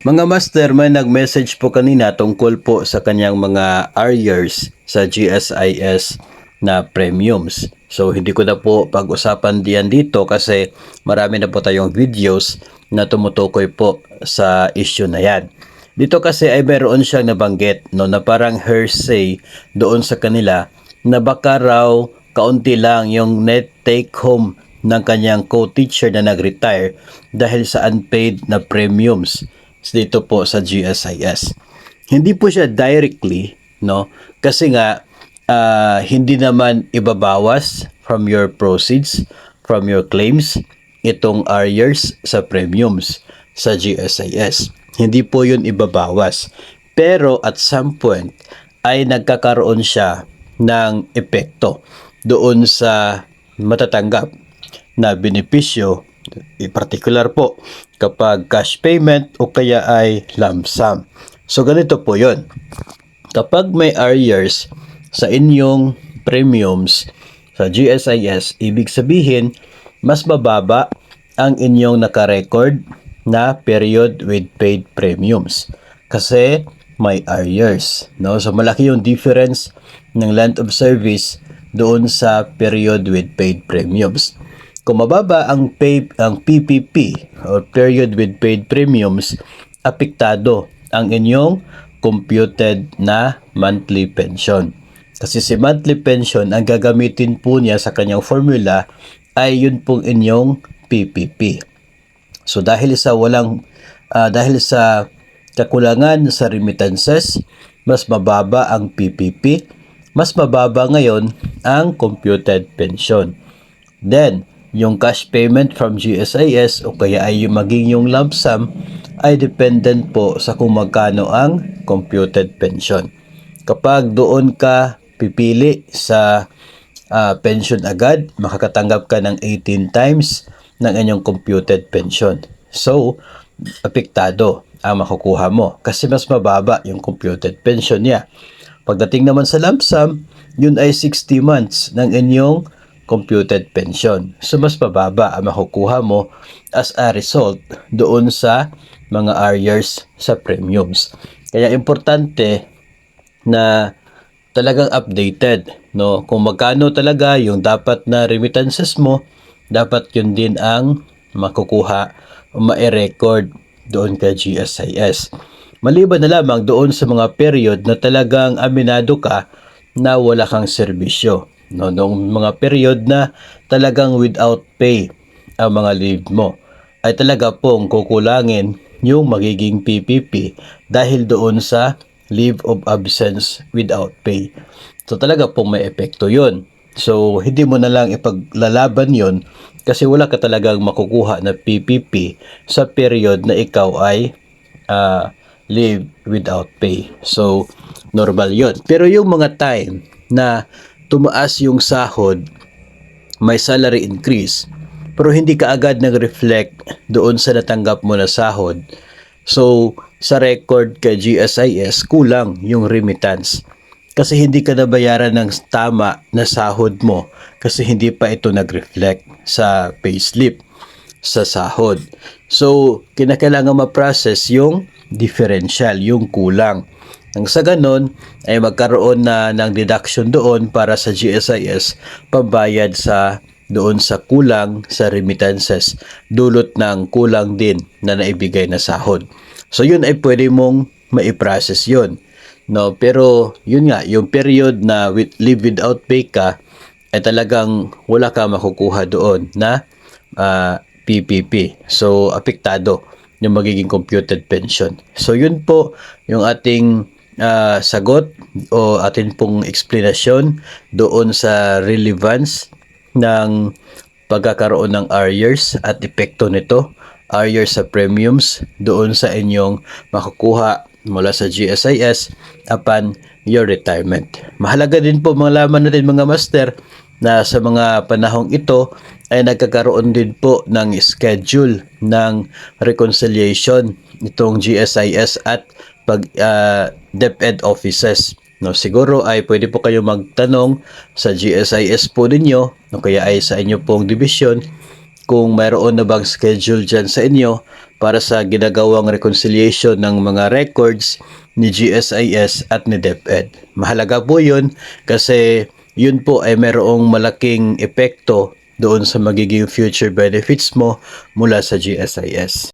Mga master, may nag-message po kanina tungkol po sa kanyang mga arrears sa GSIS na premiums. So, hindi ko na po pag-usapan diyan dito kasi marami na po tayong videos na tumutukoy po sa issue na yan. Dito kasi ay meron siyang nabanggit no, na parang hearsay doon sa kanila na baka raw kaunti lang yung net take home ng kanyang co-teacher na nag-retire dahil sa unpaid na premiums dito po sa GSIS. Hindi po siya directly, no? Kasi nga hindi naman ibabawas from your proceeds, from your claims itong arrears sa premiums sa GSIS. Hindi po 'yun ibabawas. Pero at some point ay nagkakaroon siya ng epekto doon sa matatanggap na benepisyo, in particular po kapag cash payment o kaya ay lump sum. So ganito po yon. Kapag may arrears sa inyong premiums sa GSIS, ibig sabihin mas mababa ang inyong nakarecord na period with paid premiums kasi may arrears, no? So malaki yung difference ng length of service doon sa period with paid premiums. Kung mababa ang PPP or period with paid premiums, apektado ang inyong computed na monthly pension. Kasi si monthly pension, ang gagamitin po niya sa kanyang formula ay yun pong inyong PPP. So dahil sa kakulangan sa remittances, mas mababa ang PPP, mas mababa ngayon ang computed pension. Then, yung cash payment from GSIS o kaya ay maging yung lump sum ay dependent po sa kung magkano ang computed pension. Kapag doon ka pipili sa pension agad, makakatanggap ka ng 18 times ng inyong computed pension. So, apektado ang makukuha mo kasi mas mababa yung computed pension niya. Pagdating naman sa lump sum, yun ay 60 months ng inyong computed pension. So, mas mababa ang makukuha mo as a result doon sa mga arrears sa premiums. Kaya importante na talagang updated, no? Kung magkano talaga yung dapat na remittances mo, dapat yun din ang makukuha o ma-record doon kay GSIS. Maliban na lamang doon sa mga period na talagang aminado ka na wala kang serbisyo. No, noong mga period na talagang without pay ang mga leave mo, ay talaga pong kukulangin yung magiging PPP dahil doon sa leave of absence without pay. So talaga pong may epekto yun. So hindi mo na lang ipaglalaban yun kasi wala ka talagang makukuha na PPP sa period na ikaw ay leave without pay. So normal yun. Pero yung mga time na tumaas yung sahod, may salary increase, pero hindi ka agad nag-reflect doon sa natanggap mo na sahod. So, sa record kay GSIS, kulang yung remittance. Kasi hindi ka nabayaran ng tama na sahod mo kasi hindi pa ito nag-reflect sa payslip, sa sahod. So, kinakailangan ma-process yung differential, yung kulang. Nang sa ganon ay magkaroon na ng deduction doon para sa GSIS pambayad sa doon sa kulang sa remittances dulot ng kulang din na naibigay na sahod. So yun ay pwede mong mai-process yun. No, pero yun nga, yung period na leave without pay ka ay talagang wala ka makukuha doon na PPP. So apektado yung magiging computed pension. So yun po yung ating sagot o atin pong explanation doon sa relevance ng pagkakaroon ng arrears at epekto nito, arrears sa premiums doon sa inyong makukuha mula sa GSIS upon your retirement. Mahalaga din po malaman natin mga master na sa mga panahong ito ay nagkakaroon din po ng schedule ng reconciliation itong GSIS at DepEd offices. No, siguro ay pwede po kayo magtanong sa GSIS po ninyo o kaya ay sa inyo pong division kung mayroon na bang schedule dyan sa inyo para sa ginagawang reconciliation ng mga records ni GSIS at ni DepEd. Mahalaga po yun kasi yun po ay mayroong malaking epekto doon sa magiging future benefits mo mula sa GSIS.